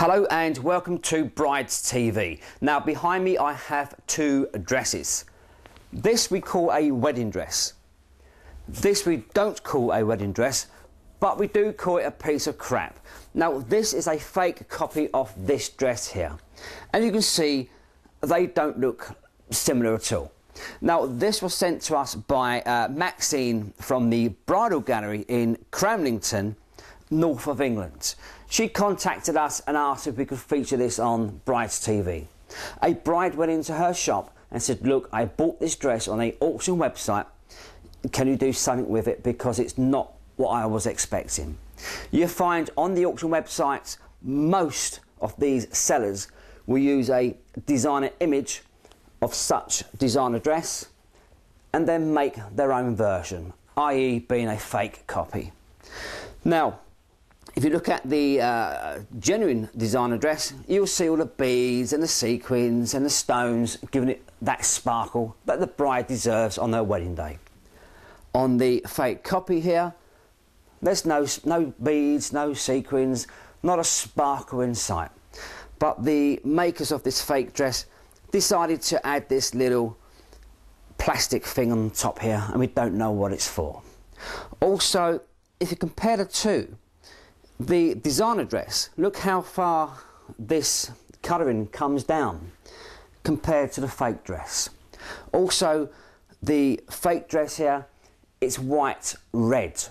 Hello and welcome to Brides TV. Now behind me I have two dresses. This we call a wedding dress. This we don't call a wedding dress, but we do call it a piece of crap. Now this is a fake copy of this dress here. And you can see they don't look similar at all. Now this was sent to us by Maxine from the Bridal Gallery in Cramlington, north of England. She contacted us and asked if we could feature this on Brides TV. A bride went into her shop and said, look, I bought this dress on an auction website. Can you do something with it, because it's not what I was expecting. You find on the auction websites most of these sellers will use a designer image of such designer dress and then make their own version, i.e. being a fake copy. Now if you look at the genuine designer dress, you'll see all the beads and the sequins and the stones, giving it that sparkle that the bride deserves on her wedding day. On the fake copy here, there's no beads, no sequins, not a sparkle in sight. But the makers of this fake dress decided to add this little plastic thing on the top here, and we don't know what it's for. Also, if you compare the two, the designer dress, look how far this colouring comes down compared to the fake dress. Also, the fake dress here, it's white red.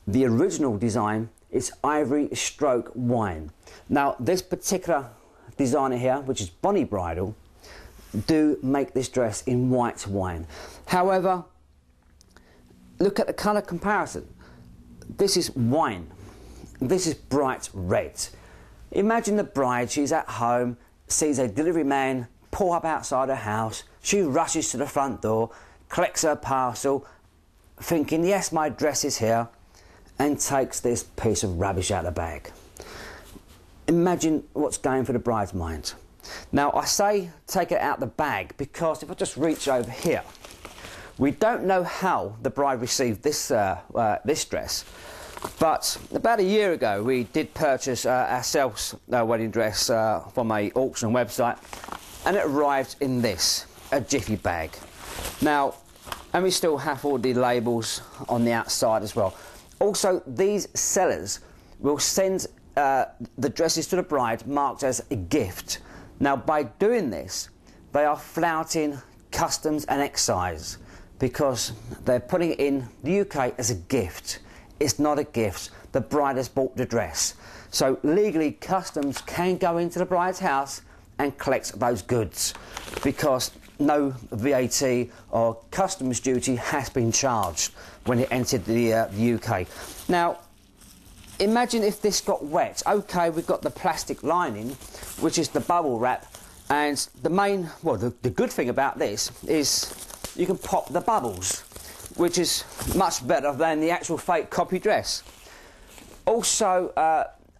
The original design is ivory stroke wine. Now this particular designer here, which is Bonnie Bridal, do make this dress in white wine. However, look at the colour comparison. This is wine. This is bright red. Imagine the bride, she's at home, sees a delivery man pull up outside her house, she rushes to the front door, collects her parcel, thinking, yes, my dress is here, and takes this piece of rubbish out of the bag. Imagine what's going through the bride's mind. Now I say take it out the bag because if I just reach over here, we don't know how the bride received this, this dress. But about a year ago we did purchase ourselves a wedding dress from an auction website, and it arrived in this, a jiffy bag. Now, and we still have all the labels on the outside as well. Also, these sellers will send the dresses to the bride marked as a gift. Now by doing this, they are flouting customs and excise because they're putting it in the UK as a gift. It's not a gift. The bride has bought the dress. So legally, customs can go into the bride's house and collect those goods because no VAT or customs duty has been charged when it entered the UK. Now, imagine if this got wet. Okay, we've got the plastic lining, which is the bubble wrap, and the main, well, the good thing about this is you can pop the bubbles, which is much better than the actual fake copy dress. Also,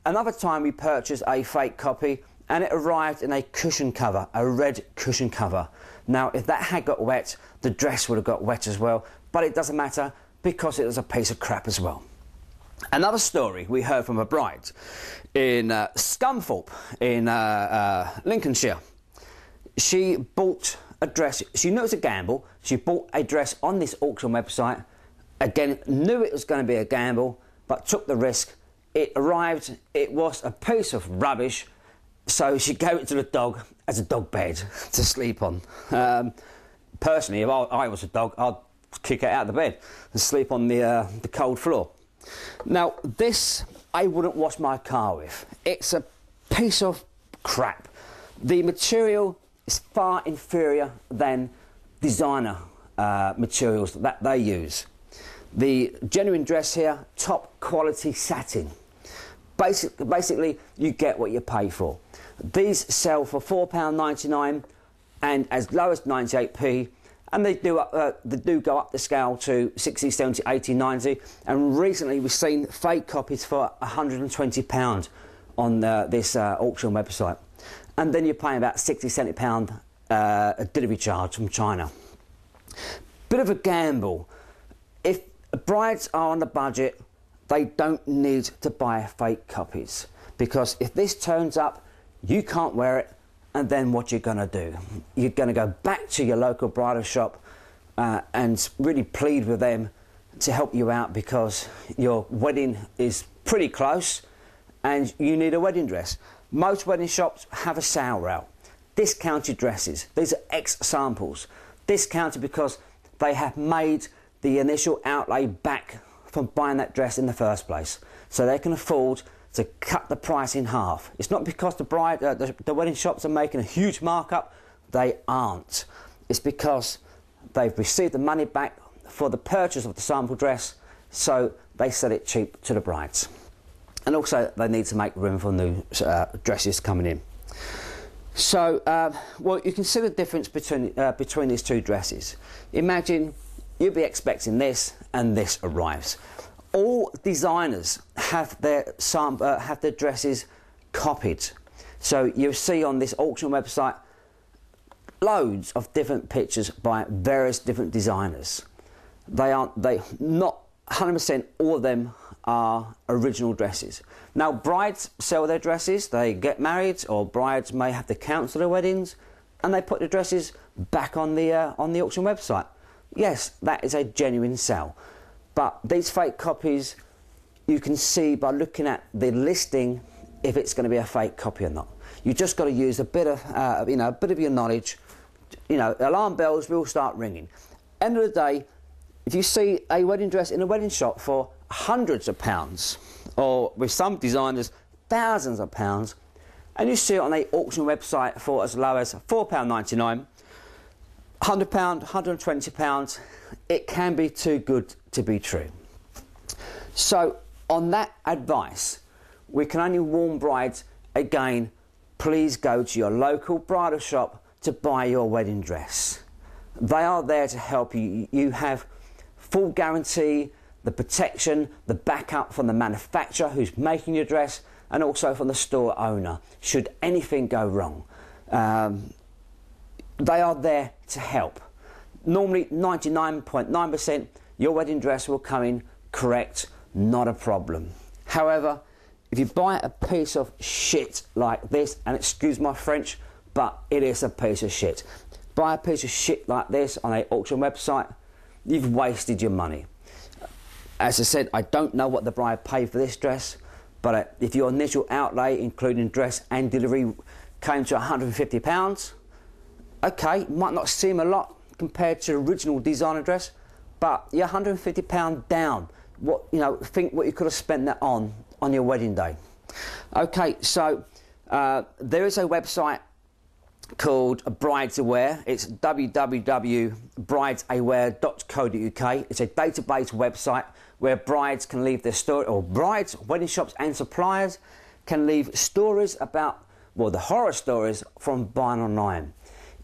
another time we purchased a fake copy and it arrived in a cushion cover, a red cushion cover. Now, if that had got wet, the dress would have got wet as well, but it doesn't matter because it was a piece of crap as well. Another story we heard from a bride in Scunthorpe in Lincolnshire. She bought a dress, she knew it was a gamble, she bought a dress on this auction website, again knew it was going to be a gamble, but took the risk. It arrived, it was a piece of rubbish, so she gave it to the dog as a dog bed to sleep on. Personally, if I was a dog, I'd kick it out of the bed and sleep on the cold floor. Now this, I wouldn't wash my car with. It's a piece of crap. The material is far inferior than designer materials that they use. The genuine dress here, top quality satin. Basically, you get what you pay for. These sell for £4.99 and as low as 98p, and they do go up the scale to 60, 70, 80, 90, and recently we've seen fake copies for £120 on this auction website. And then you're paying about £60, £70 a delivery charge from China. Bit of a gamble. If brides are on the budget, they don't need to buy fake copies. because if this turns up, you can't wear it, and then what you're going to do? You're going to go back to your local bridal shop and really plead with them to help you out, because your wedding is pretty close and you need a wedding dress. Most wedding shops have a sale rail. Discounted dresses. These are X samples. Discounted because they have made the initial outlay back from buying that dress in the first place. So they can afford to cut the price in half. It's not because the wedding shops are making a huge markup. They aren't. It's because they've received the money back for the purchase of the sample dress, so they sell it cheap to the brides. And also they need to make room for new dresses coming in. So, well, you can see the difference between these two dresses. Imagine you'd be expecting this, and this arrives. All designers have their dresses copied. So you'll see on this auction website loads of different pictures by various different designers. Not 100% all of them are original dresses. Now, brides sell their dresses, they get married, or brides may have to cancel their weddings, and they put the dresses back on the auction website. Yes, that is a genuine sale. But these fake copies, you can see by looking at the listing if it's going to be a fake copy or not. You just got to use a bit of your knowledge. Alarm bells will start ringing. End of the day, if you see a wedding dress in a wedding shop for hundreds of pounds, or with some designers thousands of pounds, and you see it on an auction website for as low as £4.99, £100, £120, it can be too good to be true. So on that advice, we can only warn brides again, please go to your local bridal shop to buy your wedding dress. They are there to help you. You have full guarantee, the protection, the backup from the manufacturer who's making your dress, and also from the store owner should anything go wrong. They are there to help. Normally 99.9% your wedding dress will come in correct, not a problem. However, if you buy a piece of shit like this, and excuse my French, but it is a piece of shit. Buy a piece of shit like this on an auction website, you've wasted your money. As I said, I don't know what the bride paid for this dress, but if your initial outlay, including dress and delivery, came to £150, okay, might not seem a lot compared to the original designer dress, but you're £150 down. Think what you could have spent that on your wedding day. Okay, so there is a website called Brides Aware. It's www.bridesaware.co.uk. It's a database website where brides can leave their story, or brides, wedding shops and suppliers can leave stories about, well, the horror stories from buying online.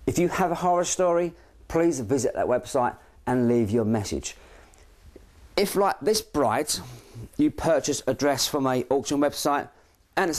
If you have a horror story, please visit that website and leave your message. If, like this bride, you purchase a dress from an auction website